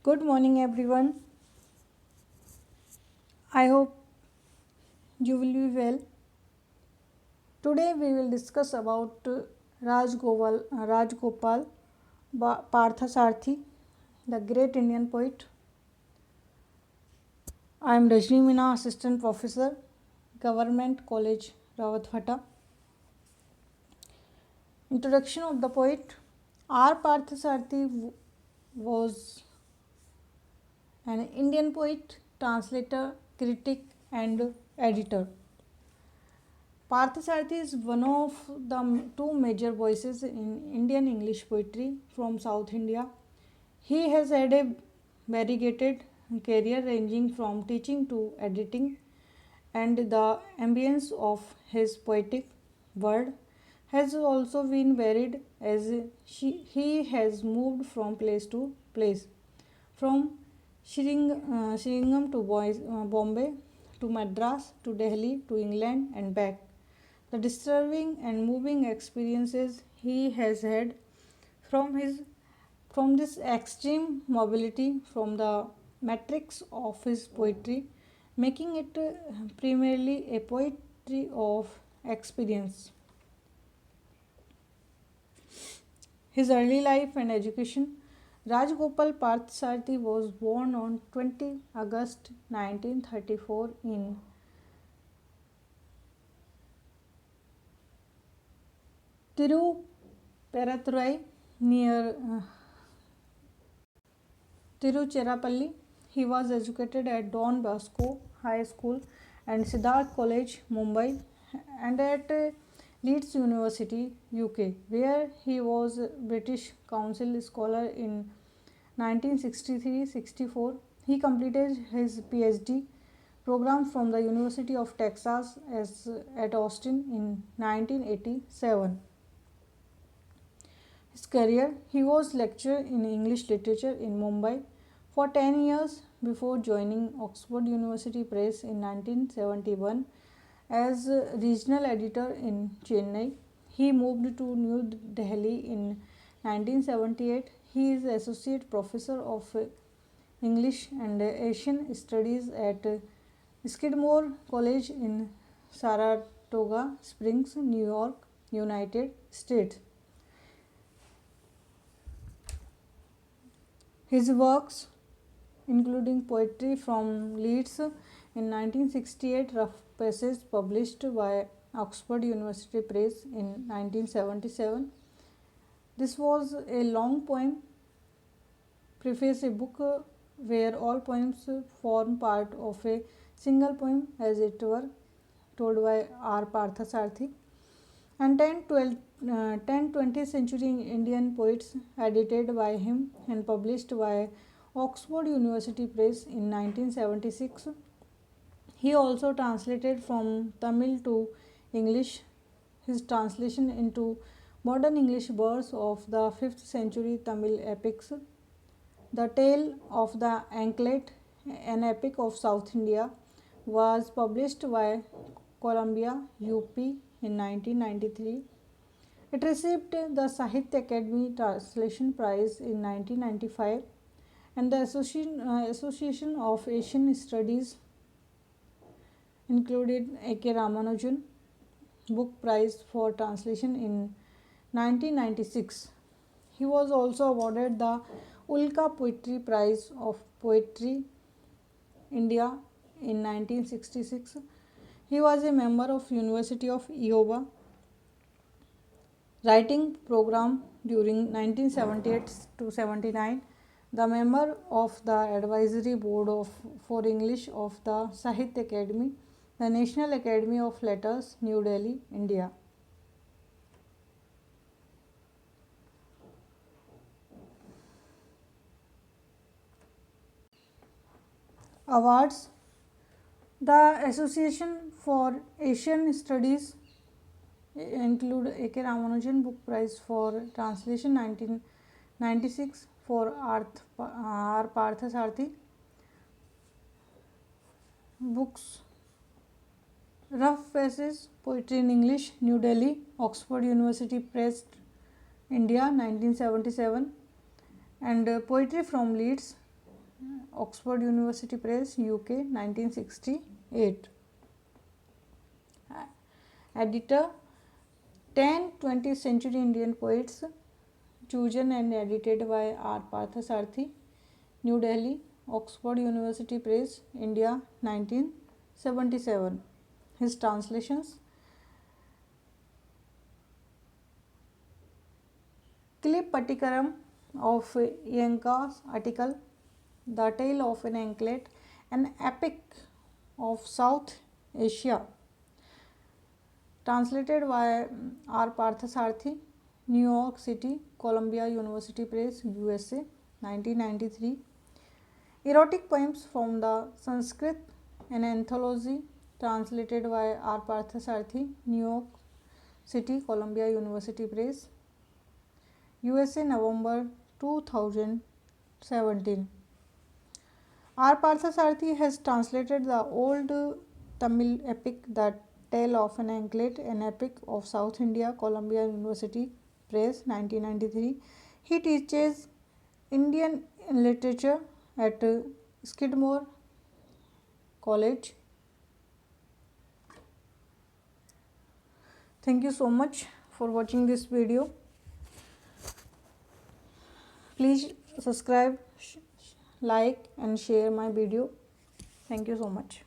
Good morning, everyone. I hope you will be well. Today, we will discuss about Rajgopal Parthasarthi, the great Indian poet. I am Rajni Mina, Assistant Professor, Government College, Rawatbhatta. Introduction of the poet. R. Parthasarthi was an Indian poet, translator, critic, and editor. Parthasarathi is one of the two major voices in Indian English poetry from South India. He has had a variegated career ranging from teaching to editing, and the ambience of his poetic world has also been varied as he has moved from place to place, from Shillingam to Bombay to Madras to Delhi to England and back. The disturbing and moving experiences he has had from his from this extreme mobility from the matrix of his poetry, making it primarily a poetry of experience. His early life and education. Rajgopal Parthasarathi was born on 20 August 1934 in Tiruparathurai near Tiruchirappalli. He was educated at Don Bosco High School and Siddharth College, Mumbai, and at Leeds University, UK, where he was British Council Scholar in 1963-64. He completed his PhD program from the University of Texas at Austin in 1987. His career. He was lecturer in English literature in Mumbai for 10 years before joining Oxford University Press in 1971 as regional editor in Chennai. He moved to New Delhi in 1978. He is associate professor of English and Asian Studies at Skidmore College in Saratoga Springs, New York, United States. His works, including poetry from Leeds in 1968, Rough Passage published by Oxford University Press in 1977. This was a long poem preface, a book where all poems form part of a single poem, as it were, told by R. Parthasarathi, and 10-20th century Indian poets edited by him and published by Oxford University Press in 1976. He also translated from Tamil to English. His translation into modern English verse of the 5th century Tamil epics, The Tale of the Anklet, an epic of South India, was published by Columbia, UP in 1993. It received the Sahitya Academy Translation Prize in 1995 and the Association of Asian Studies included A.K. Ramanujan Book Prize for Translation in 1996. He was also awarded the Ulka Poetry Prize of Poetry India in 1966. He was a member of University of Iowa writing program during 1978 to 79, the member of the advisory board for English of the Sahitya Academy, the National Academy of Letters, New Delhi, India. Awards. The Association for Asian Studies include A.K. Ramanujan Book Prize for Translation 1996 for R. Parthasarathi. Books. Rough Passage, Poetry in English, New Delhi, Oxford University Press, India, 1977, and Poetry from Leeds, Oxford University Press, UK, 1968. Editor, 10 20th Century Indian Poets, chosen and edited by R. Parthasarathi, New Delhi, Oxford University Press, India, 1977. His translations: Clip Patikaram of Iyengar's article, The Tale of an Anklet, an Epic of South Asia, translated by R. Parthasarathi, New York City, Columbia University Press, USA, 1993. Erotic Poems from the Sanskrit, an anthology, translated by R. Parthasarathi, New York City, Columbia University Press, USA, November 2017. R. Parthasarathi has translated the old Tamil epic The Tale of an Anklet, an Epic of South India, Columbia University Press, 1993. He teaches Indian literature at Skidmore College. Thank you so much for watching this video. Please subscribe, like and share my video. Thank you so much.